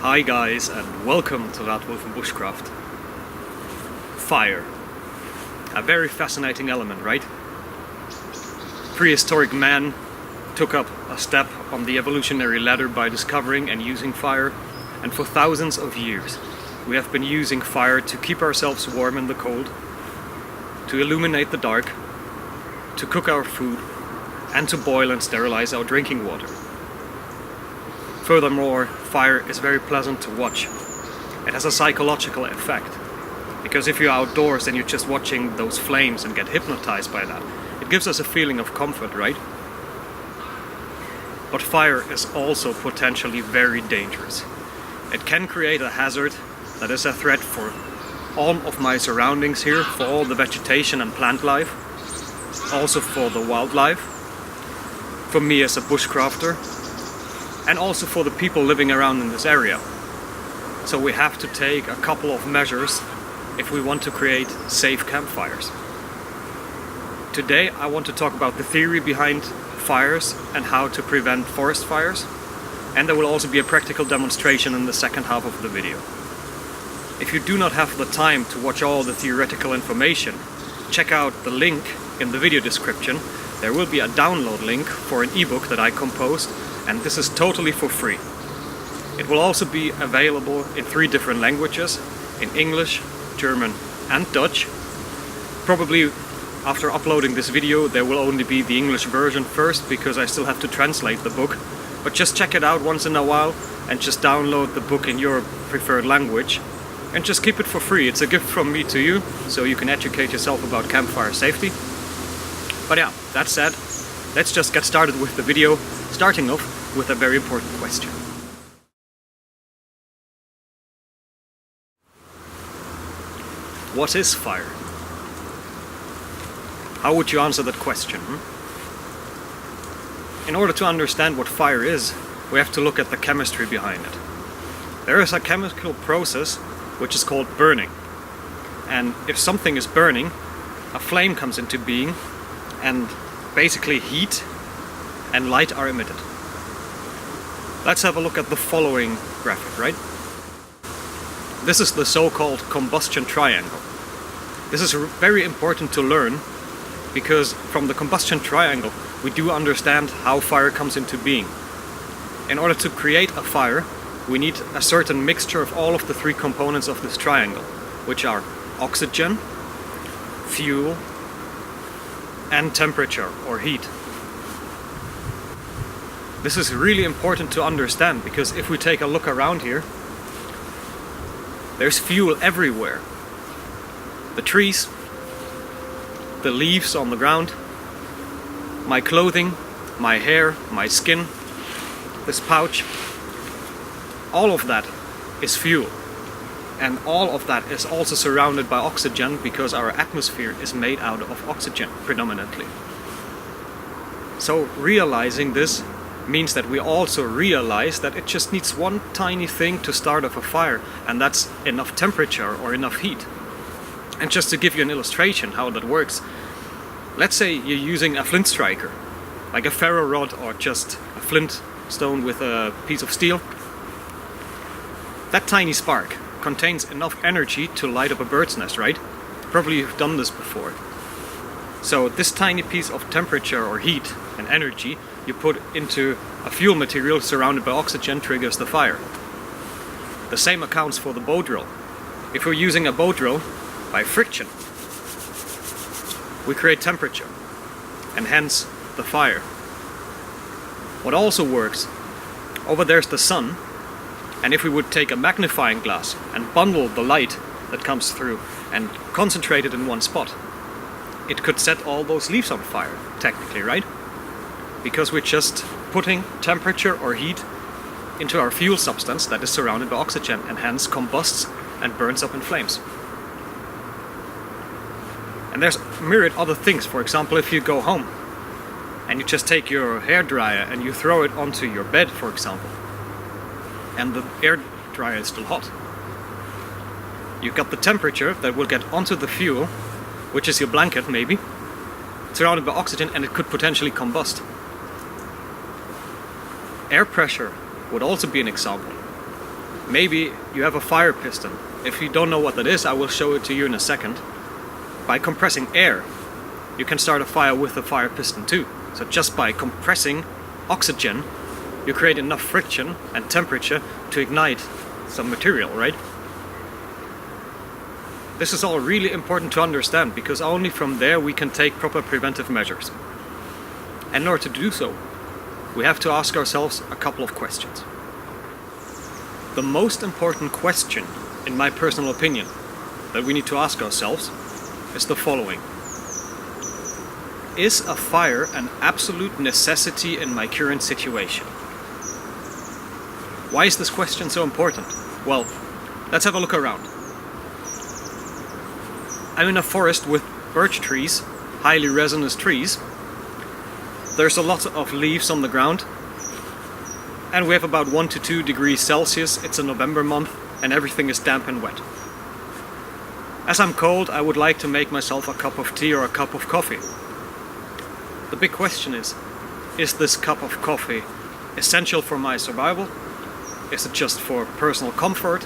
Hi guys, and welcome to Rathwulven Bushcraft. Fire. A very fascinating element, right? Prehistoric man took up a step on the evolutionary ladder by discovering and using fire, and for thousands of years we have been using fire to keep ourselves warm in the cold, to illuminate the dark, to cook our food, and to boil and sterilize our drinking water. Furthermore, fire is very pleasant to watch. It has a psychological effect, because if you're outdoors and you're just watching those flames and get hypnotized by that, it gives us a feeling of comfort, right? But fire is also potentially very dangerous. It can create a hazard that is a threat for all of my surroundings here, for all the vegetation and plant life, also for the wildlife, for me as a bushcrafter, and also for the people living around in this area. So we have to take a couple of measures if we want to create safe campfires. Today I want to talk about the theory behind fires and how to prevent forest fires, and there will also be a practical demonstration in the second half of the video. If you do not have the time to watch all the theoretical information, check out the link in the video description. There will be a download link for an ebook that I composed, and this is totally for free. It will also be available in 3 different languages, in English, German and Dutch. Probably after uploading this video there will only be the English version first, because I still have to translate the book. But just check it out once in a while and just download the book in your preferred language and just keep it for free. It's a gift from me to you, so you can educate yourself about campfire safety. But yeah, that said, let's just get started with the video, starting off with a very important question. What is fire? How would you answer that question? In order to understand what fire is, we have to look at the chemistry behind it. There is a chemical process which is called burning. And if something is burning, a flame comes into being, and basically heat and light are emitted. Let's have a look at the following graphic, right? This is the so-called combustion triangle. This is very important to learn, because from the combustion triangle we do understand how fire comes into being. In order to create a fire, we need a certain mixture of all of the 3 components of this triangle, which are oxygen, fuel, and temperature or heat. This is really important to understand, because if we take a look around here, there's fuel everywhere. The trees, the leaves on the ground, my clothing, my hair, my skin, this pouch, all of that is fuel. And all of that is also surrounded by oxygen, because our atmosphere is made out of oxygen predominantly. So realizing this means that we also realize that it just needs one tiny thing to start off a fire, and that's enough temperature or enough heat. And just to give you an illustration how that works, let's say you're using a flint striker, like a ferro rod or just a flint stone with a piece of steel. That tiny spark contains enough energy to light up a bird's nest, right? Probably you've done this before. So this tiny piece of temperature or heat and energy you put into a fuel material surrounded by oxygen triggers the fire. The same accounts for the bow drill. If we're using a bow drill, by friction we create temperature and hence the fire. What also works, over there's the sun, and if we would take a magnifying glass and bundle the light that comes through and concentrate it in one spot, it could set all those leaves on fire, technically, right? Because we're just putting temperature or heat into our fuel substance that is surrounded by oxygen and hence combusts and burns up in flames. And there's myriad other things. For example, if you go home and you just take your hairdryer and you throw it onto your bed, for example, and the air dryer is still hot, you've got the temperature that will get onto the fuel, which is your blanket maybe, surrounded by oxygen, and it could potentially combust. Air pressure would also be an example. Maybe you have a fire piston. If you don't know what that is, I will show it to you in a second. By compressing air, you can start a fire with a fire piston too. So just by compressing oxygen, you create enough friction and temperature to ignite some material, right? This is all really important to understand, because only from there we can take proper preventive measures. And in order to do so, we have to ask ourselves a couple of questions. The most important question, in my personal opinion, that we need to ask ourselves is the following. Is a fire an absolute necessity in my current situation? Why is this question so important? Well, let's have a look around. I'm in a forest with birch trees, highly resinous trees. There's a lot of leaves on the ground, and we have about 1 to 2 degrees Celsius. It's a November month, and everything is damp and wet. As I'm cold, I would like to make myself a cup of tea or a cup of coffee. The big question is this cup of coffee essential for my survival? Is it just for personal comfort,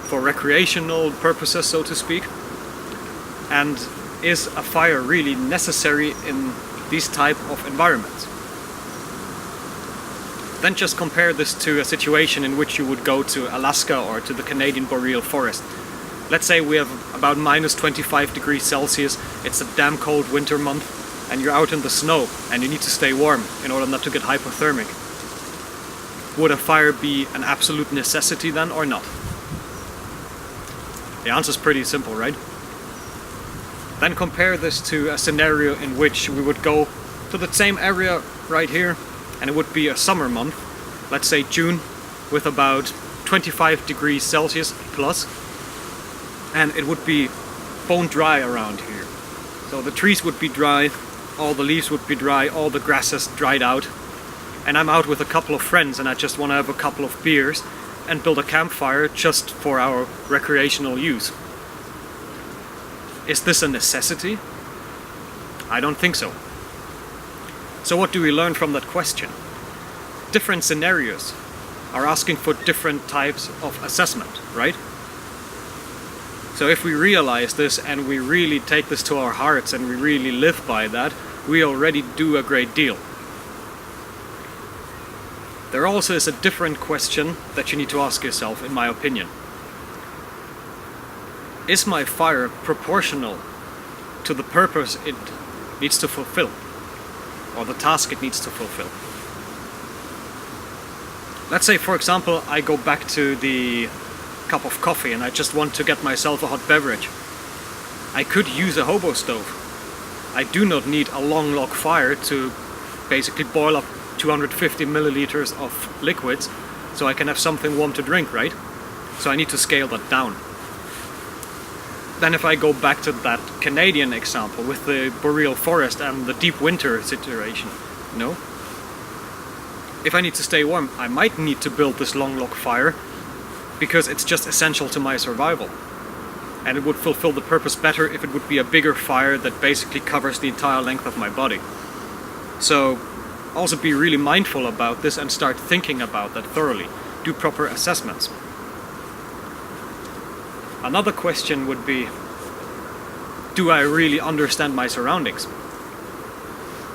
for recreational purposes, so to speak? And is a fire really necessary in these type of environments? Then just compare this to a situation in which you would go to Alaska or to the Canadian boreal forest. Let's say we have about minus 25 degrees Celsius, it's a damn cold winter month, and you're out in the snow and you need to stay warm in order not to get hypothermic. Would a fire be an absolute necessity then, or not? The answer is pretty simple, right? Then compare this to a scenario in which we would go to the same area right here, and it would be a summer month, let's say June, with about 25 degrees Celsius plus, and it would be bone dry around here. So the trees would be dry, all the leaves would be dry, all the grasses dried out, and I'm out with a couple of friends and I just want to have a couple of beers and build a campfire just for our recreational use. Is this a necessity? I don't think so. So what do we learn from that question? Different scenarios are asking for different types of assessment, right? So if we realize this and we really take this to our hearts and we really live by that, we already do a great deal. There also is a different question that you need to ask yourself, in my opinion. Is my fire proportional to the purpose it needs to fulfill, or the task it needs to fulfill? Let's say, for example, I go back to the cup of coffee and I just want to get myself a hot beverage. I could use a hobo stove. I do not need a long log fire to basically boil up 250 milliliters of liquids so I can have something warm to drink, right? So I need to scale that down. Then if I go back to that Canadian example with the boreal forest and the deep winter situation, no? If I need to stay warm, I might need to build this long log fire because it's just essential to my survival. And it would fulfill the purpose better if it would be a bigger fire that basically covers the entire length of my body. So also be really mindful about this and start thinking about that thoroughly. Do proper assessments. Another question would be, do I really understand my surroundings?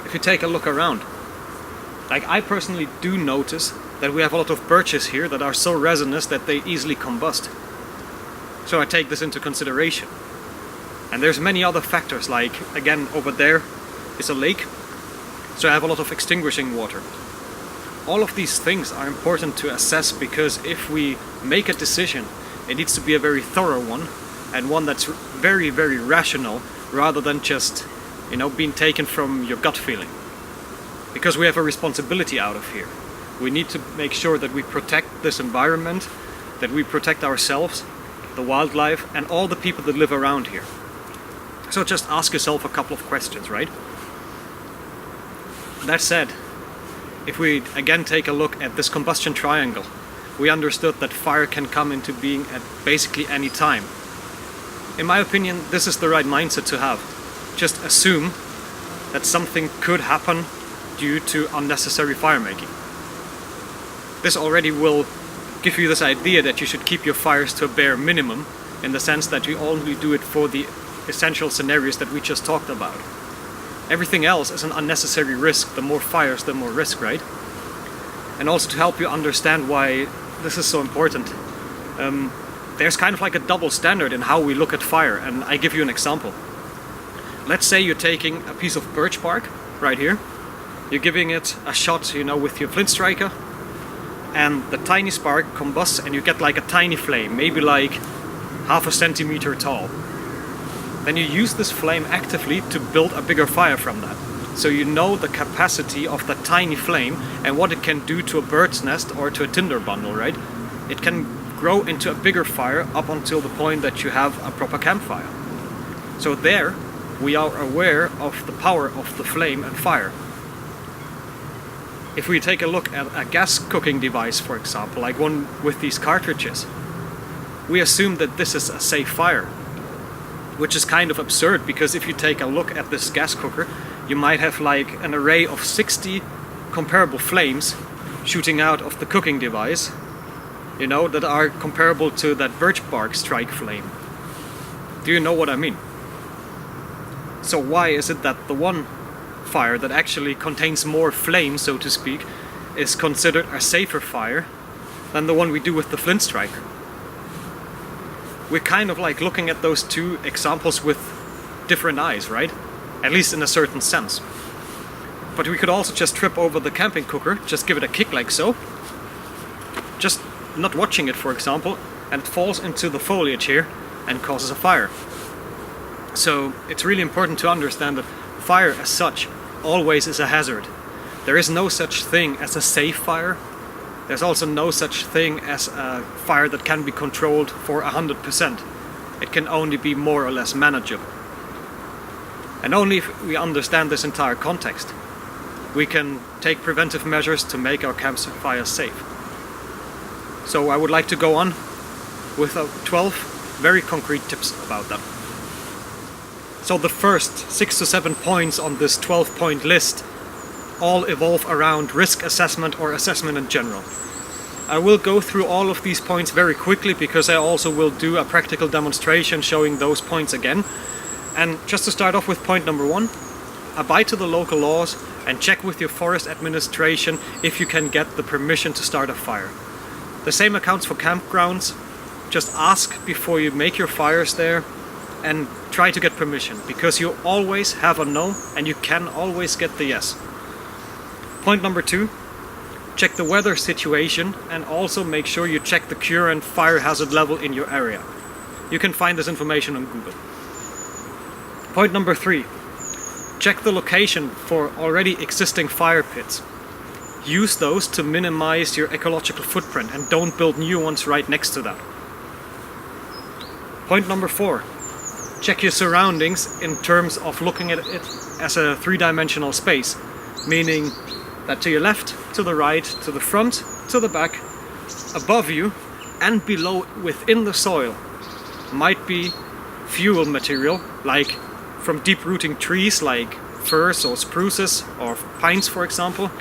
If you take a look around, like I personally do notice that we have a lot of birches here that are so resinous that they easily combust. So I take this into consideration. And there's many other factors, like again over there is a lake, so I have a lot of extinguishing water. All of these things are important to assess, because if we make a decision, it needs to be a very thorough one, and one that's very, very rational, rather than just, being taken from your gut feeling. Because we have a responsibility out of here. We need to make sure that we protect this environment, that we protect ourselves, the wildlife, and all the people that live around here. So just ask yourself a couple of questions, right? That said, if we again take a look at this combustion triangle, we understood that fire can come into being at basically any time. In my opinion, this is the right mindset to have. Just assume that something could happen due to unnecessary fire making. This already will give you this idea that you should keep your fires to a bare minimum, in the sense that you only do it for the essential scenarios that we just talked about. Everything else is an unnecessary risk. The more fires, the more risk, right? And also to help you understand why this is so important, there's kind of like a double standard in how we look at fire, and I give you an example. Let's say you're taking a piece of birch bark, right here, you're giving it a shot, you know, with your flint striker, and the tiny spark combusts and you get like a tiny flame, maybe like half a centimeter tall. Then you use this flame actively to build a bigger fire from that. So you know the capacity of that tiny flame and what it can do to a bird's nest or to a tinder bundle, right? It can grow into a bigger fire up until the point that you have a proper campfire. So there we are aware of the power of the flame and fire. If we take a look at a gas cooking device, for example, like one with these cartridges, we assume that this is a safe fire, which is kind of absurd, because if you take a look at this gas cooker, you might have like an array of 60 comparable flames shooting out of the cooking device, you know, that are comparable to that birch bark strike flame. Do you know what I mean? So why is it that the one fire that actually contains more flame, so to speak, is considered a safer fire than the one we do with the flint striker? We're kind of like looking at those two examples with different eyes, right? At least in a certain sense. But we could also just trip over the camping cooker, just give it a kick like so, just not watching it, for example, and it falls into the foliage here and causes a fire. So it's really important to understand that fire as such always is a hazard. There is no such thing as a safe fire. There's also no such thing as a fire that can be controlled for 100%. It can only be more or less manageable. And only if we understand this entire context, we can take preventive measures to make our campfires safe. So I would like to go on with 12 very concrete tips about that. So the first 6 to 7 points on this 12-point list all evolve around risk assessment or assessment in general. I will go through all of these points very quickly, because I also will do a practical demonstration showing those points again. And just to start off with point number 1, abide to the local laws and check with your forest administration if you can get the permission to start a fire. The same accounts for campgrounds. Just ask before you make your fires there and try to get permission, because you always have a no and you can always get the yes. Point number 2, check the weather situation and also make sure you check the current fire hazard level in your area. You can find this information on Google. Point number 3, check the location for already existing fire pits. Use those to minimize your ecological footprint and don't build new ones right next to that. Point number 4, check your surroundings in terms of looking at it as a three-dimensional space, meaning that to your left, to the right, to the front, to the back, above you and below within the soil might be fuel material, like from deep-rooting trees like firs or spruces or pines, for example,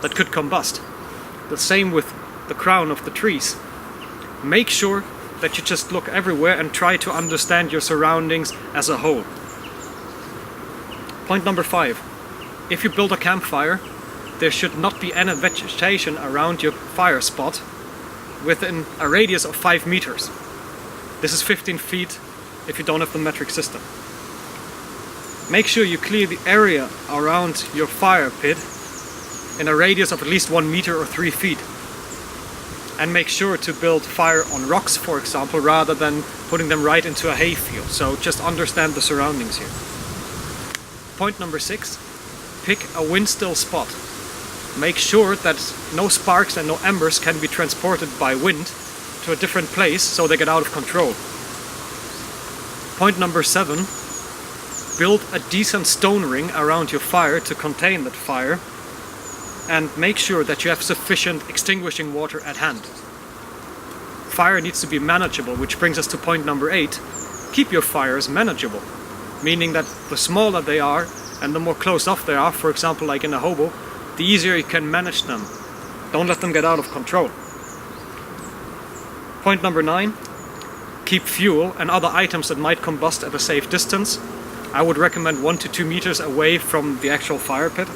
that could combust. The same with the crown of the trees. Make sure that you just look everywhere and try to understand your surroundings as a whole. Point number 5. If you build a campfire, there should not be any vegetation around your fire spot within a radius of 5 meters. This is 15 feet if you don't have the metric system. Make sure you clear the area around your fire pit in a radius of at least 1 meter or 3 feet. And make sure to build fire on rocks, for example, rather than putting them right into a hayfield. So just understand the surroundings here. Point number 6, pick a wind-still spot. Make sure that no sparks and no embers can be transported by wind to a different place so they get out of control. Point number 7, build a decent stone ring around your fire to contain that fire, and make sure that you have sufficient extinguishing water at hand. Fire needs to be manageable, which brings us to point number 8. Keep your fires manageable, meaning that the smaller they are and the more closed off they are, for example like in a hobo, the easier you can manage them. Don't let them get out of control. Point number 9, keep fuel and other items that might combust at a safe distance. I would recommend 1 to 2 meters away from the actual fire pit.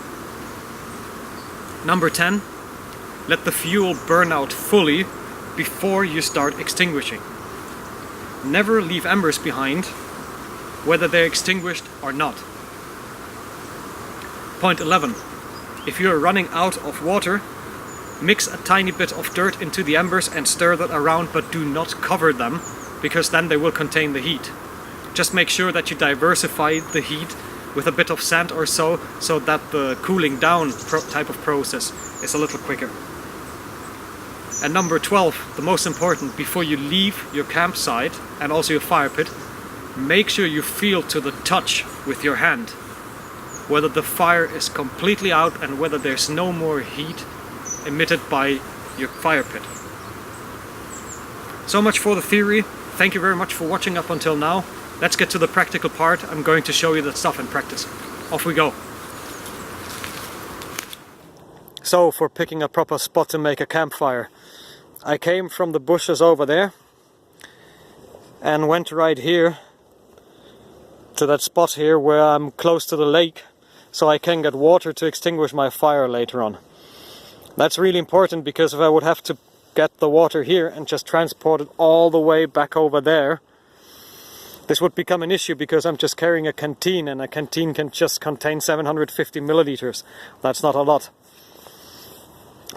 Number 10, let the fuel burn out fully before you start extinguishing. Never leave embers behind, whether they're extinguished or not. Point 11, if you are running out of water, mix a tiny bit of dirt into the embers and stir that around, but do not cover them, because then they will contain the heat. Just make sure that you diversify the heat with a bit of sand or so that the cooling down type of process is a little quicker. And number 12, the most important, before you leave your campsite and also your fire pit, make sure you feel to the touch with your hand whether the fire is completely out and whether there's no more heat emitted by your fire pit. So much for the theory. Thank you very much for watching up until now. Let's get to the practical part. I'm going to show you that stuff in practice. Off we go. So, for picking a proper spot to make a campfire, I came from the bushes over there and went right here to that spot here where I'm close to the lake, so I can get water to extinguish my fire later on. That's really important, because if I would have to get the water here and just transport it all the way back over there, this would become an issue, because I'm just carrying a canteen, and a canteen can just contain 750 milliliters. That's not a lot.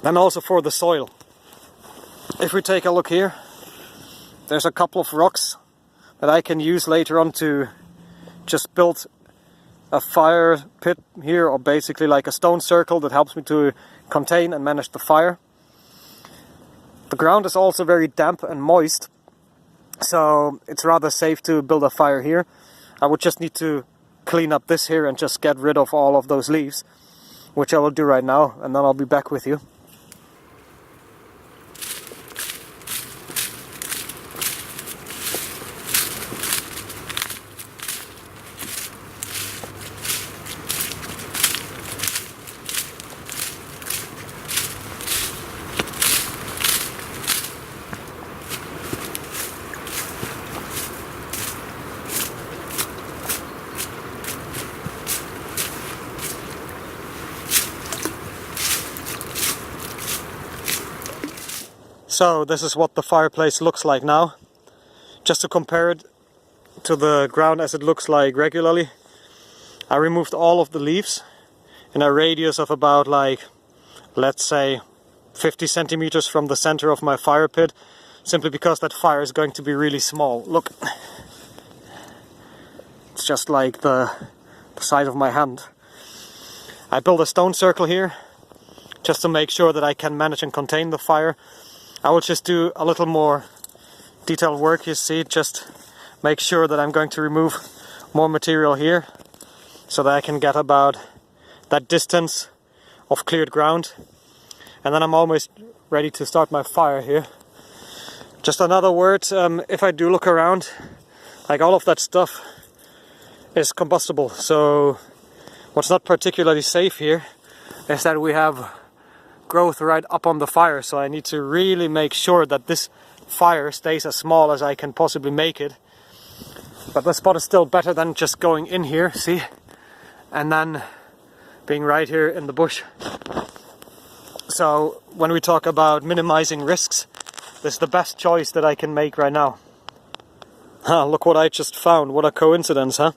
And also for the soil. If we take a look here, there's a couple of rocks that I can use later on to just build a fire pit here, or basically like a stone circle that helps me to contain and manage the fire. The ground is also very damp and moist, so it's rather safe to build a fire here. I would just need to clean up this here and just get rid of all of those leaves, which I will do right now, and then I'll be back with you. So this is what the fireplace looks like now. Just to compare it to the ground as it looks like regularly, I removed all of the leaves in a radius of about, like, let's say 50 centimeters from the center of my fire pit, simply because that fire is going to be really small. Look, it's just like the size of my hand. I built a stone circle here just to make sure that I can manage and contain the fire. I will just do a little more detailed work, you see, just make sure that I'm going to remove more material here so that I can get about that distance of cleared ground, and then I'm almost ready to start my fire here. Just another word, if I do look around, like, all of that stuff is combustible, so what's not particularly safe here is that we have growth right up on the fire, so I need to really make sure that this fire stays as small as I can possibly make it. But the spot is still better than just going in here, see, and then being right here in the bush. So when we talk about minimizing risks, this is the best choice that I can make right now. Look what I just found. What a coincidence, huh?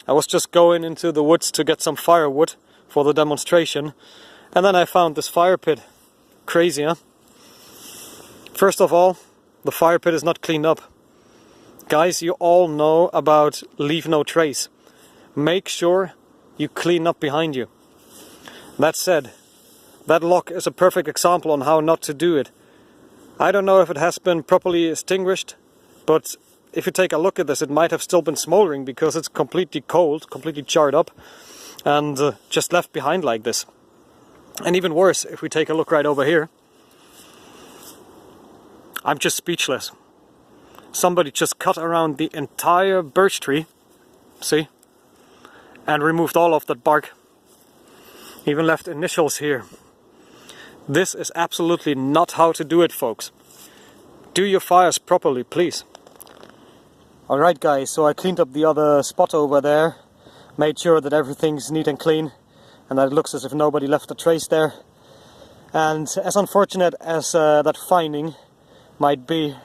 I was just going into the woods to get some firewood for the demonstration, and then I found this fire pit. Crazy, huh? First of all, the fire pit is not cleaned up. Guys, you all know about leave no trace. Make sure you clean up behind you. That said, that lock is a perfect example on how not to do it. I don't know if it has been properly extinguished, but if you take a look at this, it might have still been smoldering, because it's completely cold, completely charred up, and just left behind like this. And even worse, if we take a look right over here, I'm just speechless. Somebody just cut around the entire birch tree, see, and removed all of that bark. Even left initials here. This is absolutely not how to do it, folks. Do your fires properly, please. Alright guys, so I cleaned up the other spot over there, made sure that everything's neat and clean and that it looks as if nobody left a trace there. And as unfortunate as that finding might be,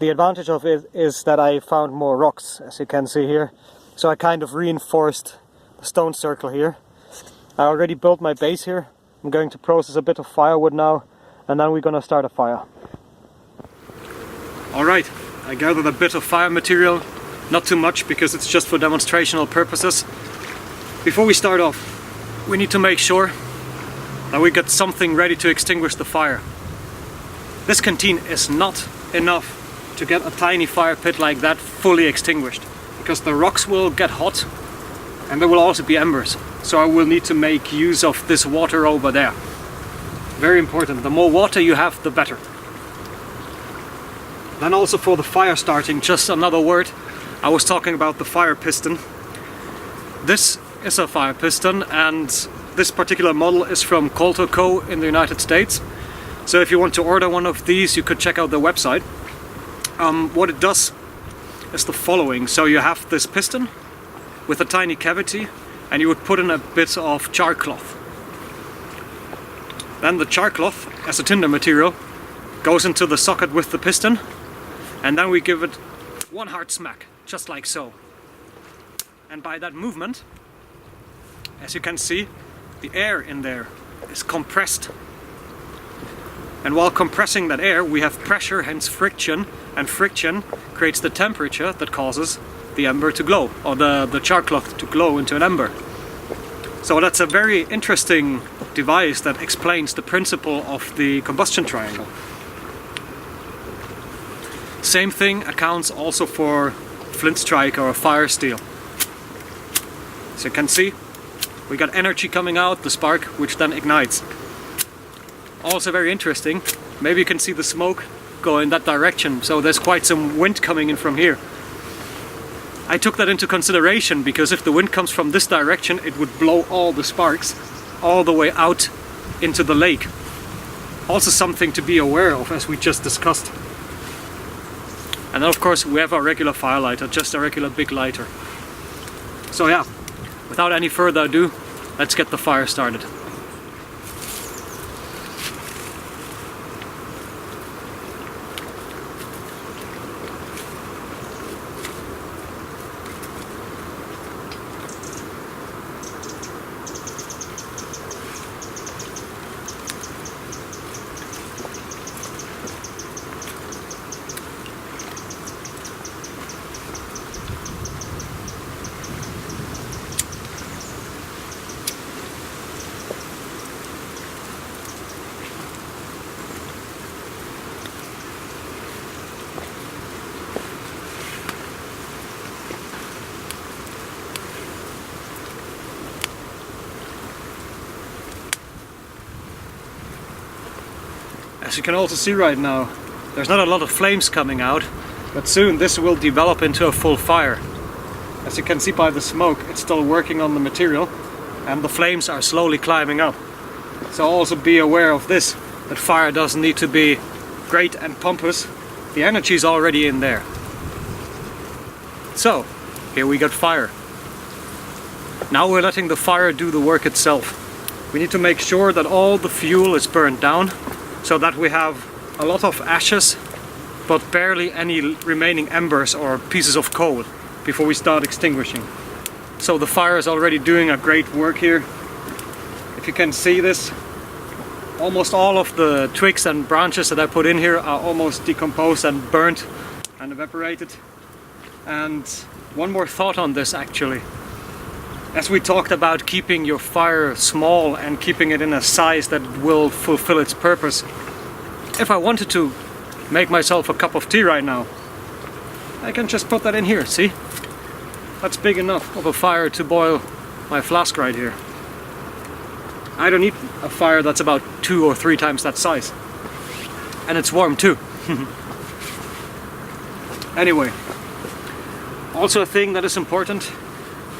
the advantage of it is that I found more rocks, as you can see here. So I kind of reinforced the stone circle here. I already built my base here. I'm going to process a bit of firewood now, and then we're going to start a fire. Alright, I gathered a bit of fire material, not too much because it's just for demonstrational purposes. Before we start off, we need to make sure that we get something ready to extinguish the fire. This canteen is not enough to get a tiny fire pit like that fully extinguished, because the rocks will get hot and there will also be embers. So I will need to make use of this water over there. Very important, the more water you have, the better. Then also for the fire starting, just another word. I was talking about the fire piston. This is a fire piston, and this particular model is from Coulter Co. in the United States. So if you want to order one of these, you could check out their website. What it does is the following. So you have this piston with a tiny cavity, and you would put in a bit of char cloth. Then the char cloth, as a tinder material, goes into the socket with the piston, and then we give it one hard smack, just like so. And by that movement, as you can see, the air in there is compressed. And while compressing that air, we have pressure, hence friction, and friction creates the temperature that causes the ember to glow, or the char cloth to glow into an ember. So that's a very interesting device that explains the principle of the combustion triangle. Same thing accounts also for flint strike or fire steel. So you can see, we got energy coming out, the spark, which then ignites. Also very interesting, maybe you can see the smoke go in that direction, so there's quite some wind coming in from here. I took that into consideration because if the wind comes from this direction, it would blow all the sparks all the way out into the lake. Also something to be aware of, as we just discussed. And then of course we have our regular fire lighter, just a regular big lighter. So yeah, without any further ado, let's get the fire started. As you can also see right now, there's not a lot of flames coming out, but soon this will develop into a full fire. As you can see by the smoke, it's still working on the material, and the flames are slowly climbing up. So also be aware of this, that fire doesn't need to be great and pompous. The energy is already in there. So, here we got fire. Now we're letting the fire do the work itself. We need to make sure that all the fuel is burned down, so that we have a lot of ashes, but barely any remaining embers or pieces of coal before we start extinguishing. So the fire is already doing a great work here. If you can see this, almost all of the twigs and branches that I put in here are almost decomposed and burnt and evaporated. And one more thought on this actually. As we talked about keeping your fire small and keeping it in a size that will fulfill its purpose, if I wanted to make myself a cup of tea right now, I can just put that in here, see? That's big enough of a fire to boil my flask right here. I don't need a fire that's about 2 or 3 times that size. And it's warm too. Anyway, also a thing that is important,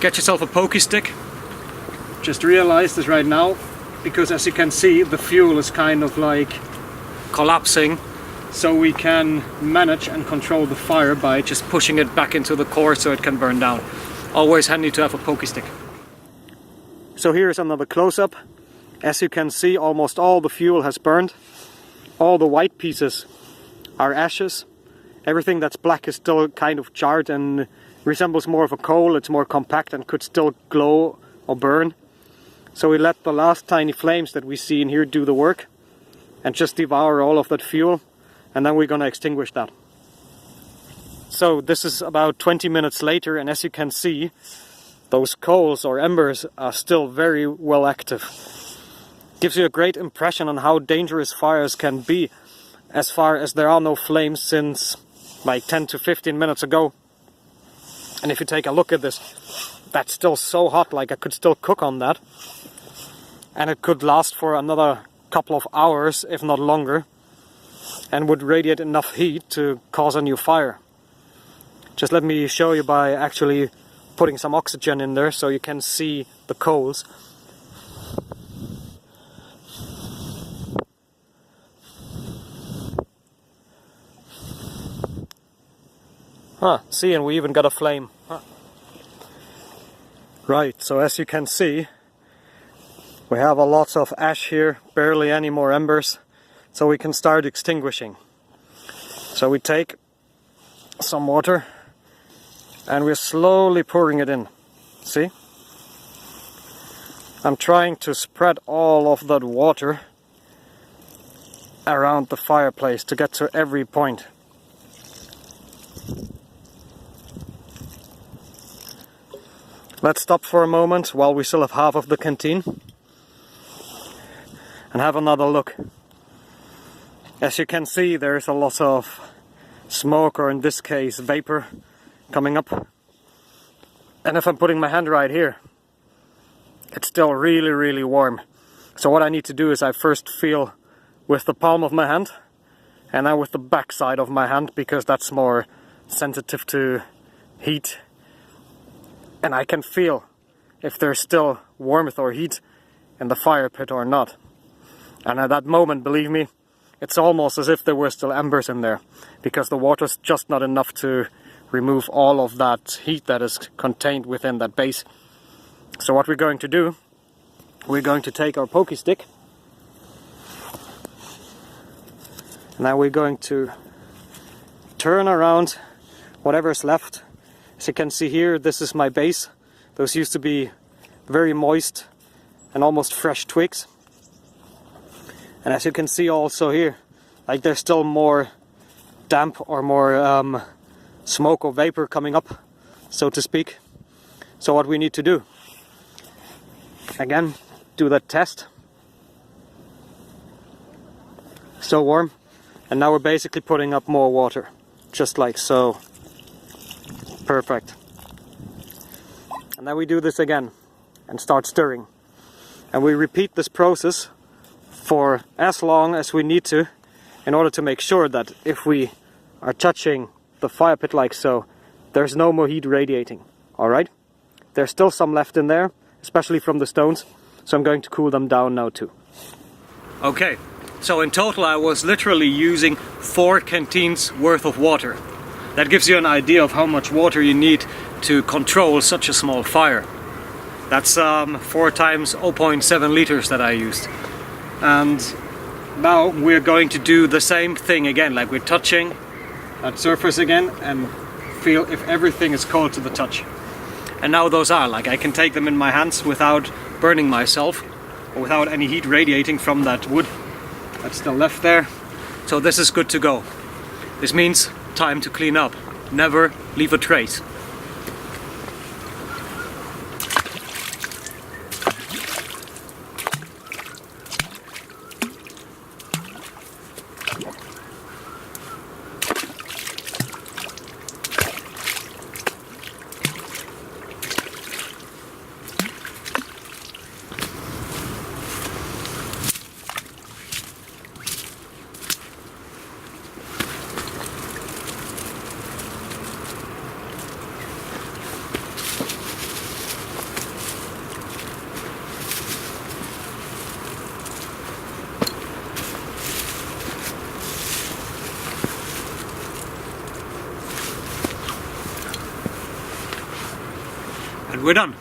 get yourself a pokey stick. Just realize this right now, because as you can see, the fuel is kind of like collapsing so we can manage and control the fire by just pushing it back into the core so it can burn down. Always handy to have a pokey stick. So here's another close-up. As you can see, almost all the fuel has burned. All the white pieces are ashes. Everything that's black is still kind of charred and resembles more of a coal. It's more compact and could still glow or burn. So we let the last tiny flames that we see in here do the work and just devour all of that fuel, and then we're gonna extinguish that. So this is about 20 minutes later, and as you can see, those coals or embers are still very well active. Gives you a great impression on how dangerous fires can be, as far as there are no flames since like 10 to 15 minutes ago. And if you take a look at this, that's still so hot, like I could still cook on that. And it could last for another couple of hours, if not longer, and would radiate enough heat to cause a new fire. Just let me show you by actually putting some oxygen in there so you can see the coals. See, and we even got a flame. Right, so as you can see, we have a lot of ash here, barely any more embers, so we can start extinguishing. So we take some water and we're slowly pouring it in. See? I'm trying to spread all of that water around the fireplace to get to every point. Let's stop for a moment while we still have half of the canteen and have another look. As you can see, there's a lot of smoke, or in this case vapor, coming up. And if I'm putting my hand right here, it's still really warm. So what I need to do is I first feel with the palm of my hand and then with the back side of my hand, because that's more sensitive to heat. And I can feel if there's still warmth or heat in the fire pit or not. And at that moment, believe me, it's almost as if there were still embers in there, because the water's just not enough to remove all of that heat that is contained within that base. So what we're going to do, we're going to take our pokey stick, and now we're going to turn around whatever's left. As you can see here, this is my base. Those used to be very moist and almost fresh twigs. And as you can see also here, like there's still more damp or more smoke or vapor coming up, so to speak. So what we need to do, again, do that test. Still warm. And now we're basically putting up more water, just like so. Perfect. And then we do this again and start stirring. And we repeat this process for as long as we need to, in order to make sure that if we are touching the fire pit like so, there's no more heat radiating. Alright? There's still some left in there, especially from the stones, so I'm going to cool them down now too. Okay, so in total I was literally using 4 canteens worth of water. That gives you an idea of how much water you need to control such a small fire. That's 4 times 0.7 liters that I used. And now we're going to do the same thing again, like we're touching that surface again and feel if everything is cold to the touch. And now those are, like I can take them in my hands without burning myself or without any heat radiating from that wood that's still left there. So this is good to go. This means time to clean up. Never leave a trace. and we're done.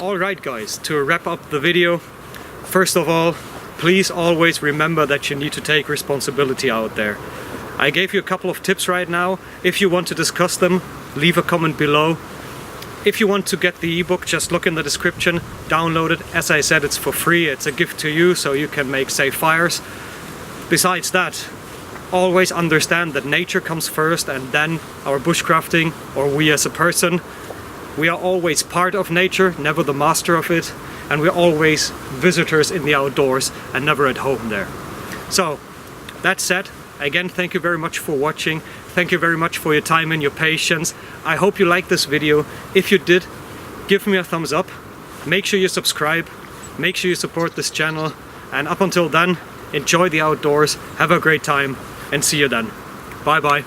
Alright guys, to wrap up the video, first of all, please always remember that you need to take responsibility out there. I gave you a couple of tips right now. If you want to discuss them, leave a comment below. If you want to get the ebook, just look in the description, download it. As I said, it's for free, it's a gift to you, so you can make safe fires. Besides that, always understand that nature comes first and then our bushcrafting, or we as a person. We are always part of nature, never the master of it, and we're always visitors in the outdoors and never at home there. So, that said, again, thank you very much for watching. Thank you very much for your time and your patience. I hope you liked this video. If you did, give me a thumbs up. Make sure you subscribe. Make sure you support this channel. And up until then, enjoy the outdoors, have a great time, and see you then. Bye bye.